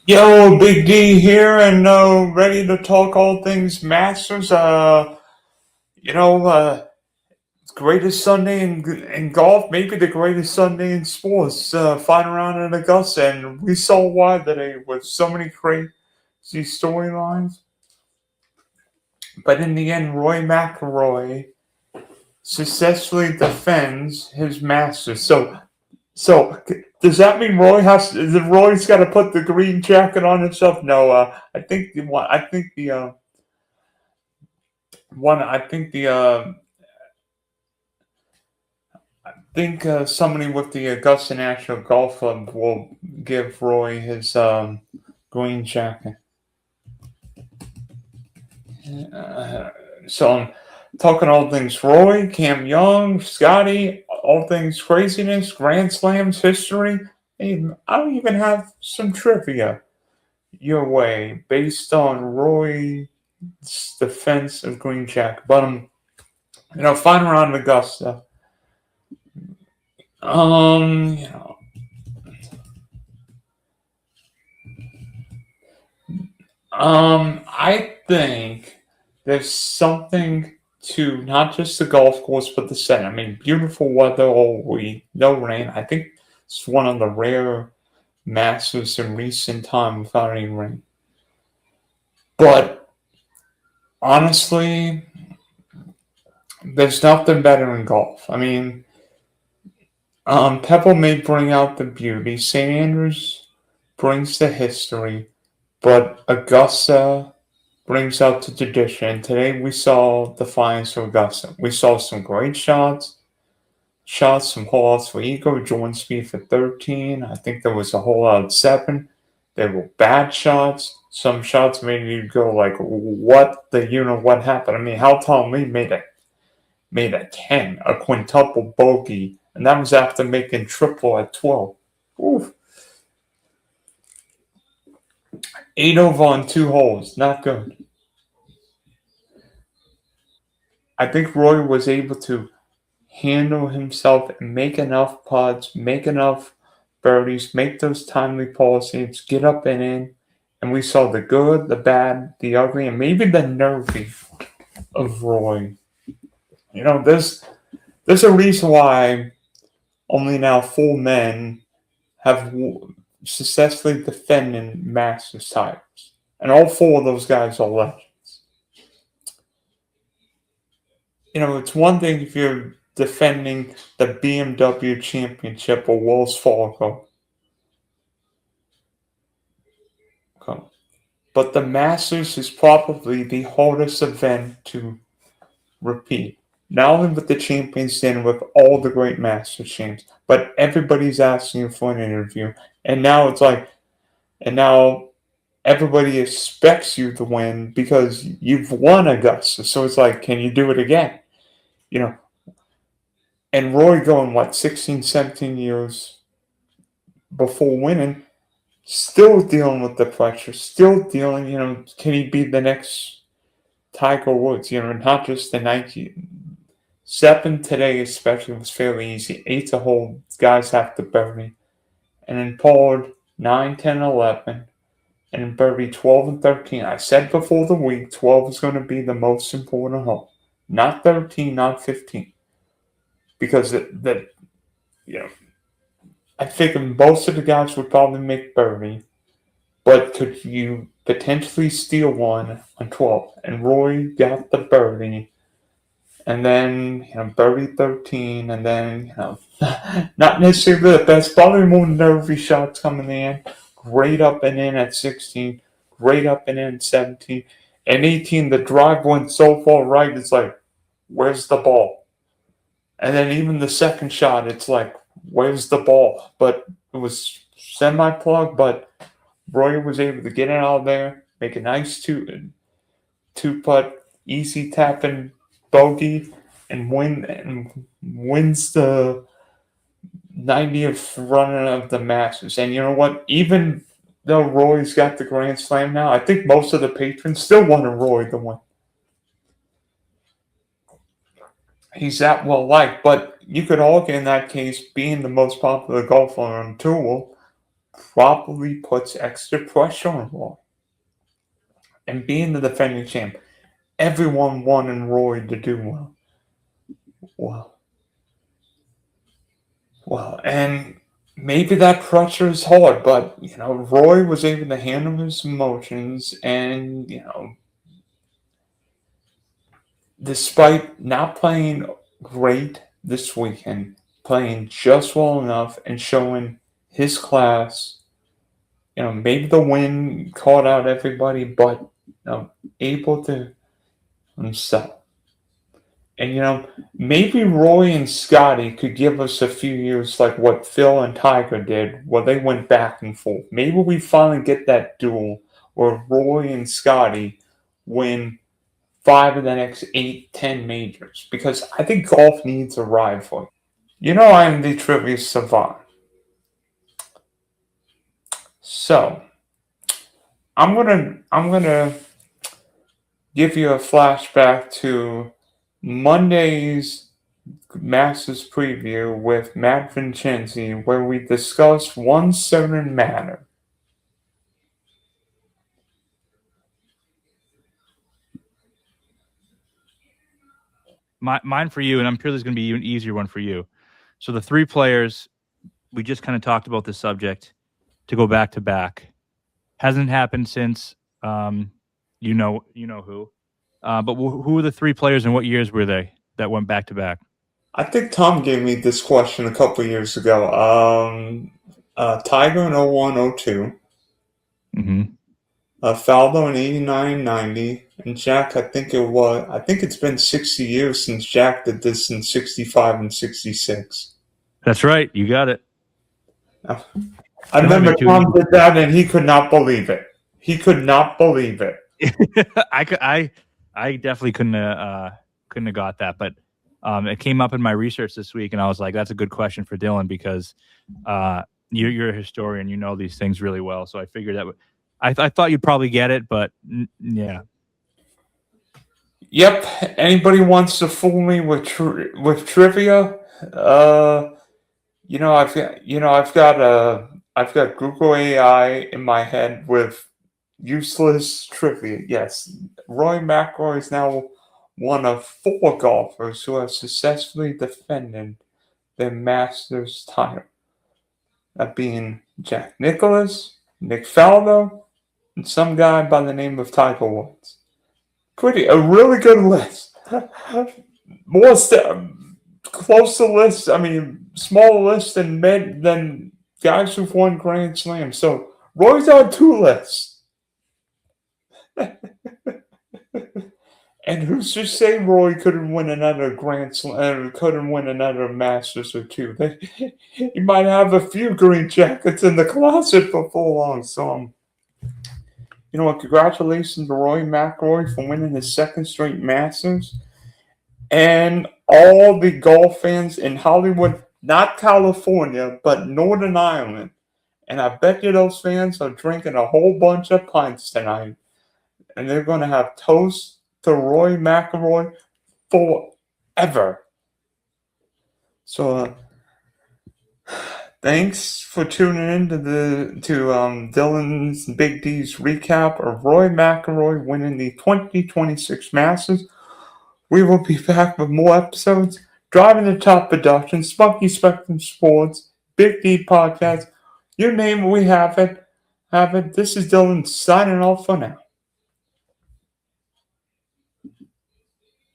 Yo, Big D here, and ready to talk all things Masters. You know, uh, Greatest Sunday in golf, maybe the greatest Sunday in sports. Final round in Augusta, and we saw why today with so many crazy storylines. But in the end, Roy McIlroy successfully defends his Masters. So does that mean Roy's got to put the green jacket on himself? No, I think the one. I think the one. Somebody with the Augusta National Golf Club will give Roy his green jacket. Uh, so I'm talking all things Roy, Cam Young, Scotty, all things craziness, Grand Slams history. And I'll even have some trivia your way based on Roy's defense of green jacket. But final round Augusta. Um, you know, I think there's something to not just the golf course but the setting. I mean, beautiful weather all week, no rain. I think it's one of the rare Masters in recent time without any rain. But honestly, there's nothing better in golf. I mean, Pebble may bring out the beauty. St. Andrews brings the history, but Augusta brings out the tradition. Today we saw the finals of Augusta. We saw some great shots from holes for Eagle, Jordan Speed for 13. I think there was a hole out at 7. There were bad shots. Some shots made you go like, what happened? I mean, how Tom Lee made a 10, a quintuple bogey, and that was after making triple at 12. Oof. 8 over on 2 holes, not good. I think Roy was able to handle himself and make enough putts, make enough birdies, make those timely par saves, get up and in. And we saw the good, the bad, the ugly, and maybe the nervy of Roy. You know, there's a reason why only now 4 men have successfully defended Masters titles. And all 4 of those guys are legends. You know, it's one thing if you're defending the BMW Championship or Wells Fargo. Okay. But the Masters is probably the hardest event to repeat. Not only with the champions stand with all the great Masters champs, but everybody's asking you for an interview. And now everybody expects you to win because you've won Augusta. So it's like, can you do it again? You know, and Roy going, 16, 17 years before winning, still dealing with the pressure, still dealing, can he be the next Tiger Woods? Not just the Nike. 7 today, especially, was fairly easy. 8 a hole, guys have to birdie. And then Pollard, 9, 10, 11. And then birdie 12 and 13. I said before the week, 12 is going to be the most important hole. Not 13, not 15. Because you know, I think most of the guys would probably make birdie. But could you potentially steal one on 12? And Roy got the birdie. And then, birdie 13. And then, not necessarily the best, probably more nervy shots coming in. Great up and in at 16. Great up and in at 17. And 18, the drive went so far right, it's like, where's the ball? And then even the second shot, it's like, where's the ball? But it was semi-plug, but Roy was able to get it out there, make a nice two-putt, easy tapping bogey, and wins the 90th run of the Masters. And you know what? Even though Roy's got the Grand Slam now, I think most of the patrons still want Roy to win. He's that well liked, but you could argue in that case, being the most popular golfer on tour, probably puts extra pressure on Roy. And being the defending champ, everyone wanted Roy to do well. Well, and maybe that pressure is hard, but Roy was able to handle his emotions, and despite not playing great this weekend, playing just well enough and showing his class. Maybe the win caught out everybody, but able to himself. And maybe Roy and Scotty could give us a few years like what Phil and Tiger did, where they went back and forth. Maybe we finally get that duel where Roy and Scotty win 5 of the next 8, 10 majors. Because I think golf needs a rivalry. I'm the trivia savant. So I'm gonna give you a flashback to Monday's Masters preview with Matt Vincenzi, where we discussed one certain matter. Mine for you, and I'm sure there's going to be an easier one for you. So the 3 players, we just kind of talked about the subject, to go back to back. Hasn't happened since, you know who. But who were the 3 players and what years were they that went back to back? I think Tom gave me this question a couple years ago. Tiger in 01-02. Mm-hmm. Faldo in 89-90. And Jack, I think it's been 60 years since Jack did this in 65 and 66. That's right. You got it. I remember Tom did that, and he could not believe it. He could not believe it. I definitely couldn't have got that, but it came up in my research this week, and I was like, "That's a good question for Dylan," because you're a historian, you know these things really well. So I figured that I thought you'd probably get it, but yeah. Yep. Anybody wants to fool me with trivia? I've got Google AI in my head with useless trivia. Yes, Rory Mcllroy is now one of 4 golfers who have successfully defended their Masters title. That being Jack Nicklaus, Nick Faldo, and some guy by the name of Tiger Woods. A really good list. More closer list. I mean, smaller list than guys who've won Grand Slam. So Roy's on 2 lists. And who's to say Roy couldn't win another Grand Slam, couldn't win another Masters or 2? He might have a few green jackets in the closet before long. So, congratulations to Rory Mcllroy for winning his 2nd straight Masters. And all the golf fans in Hollywood, not California, but Northern Ireland. And I bet you those fans are drinking a whole bunch of pints tonight. And they're going to have toast to Rory McIlroy forever. So, thanks for tuning in to Dylan's Big D's recap of Rory McIlroy winning the 2026 Masters. We will be back with more episodes. Driving the Top Productions, Spunky Spectrum Sports, Big D Podcast. You name it, we have it. This is Dylan signing off for now.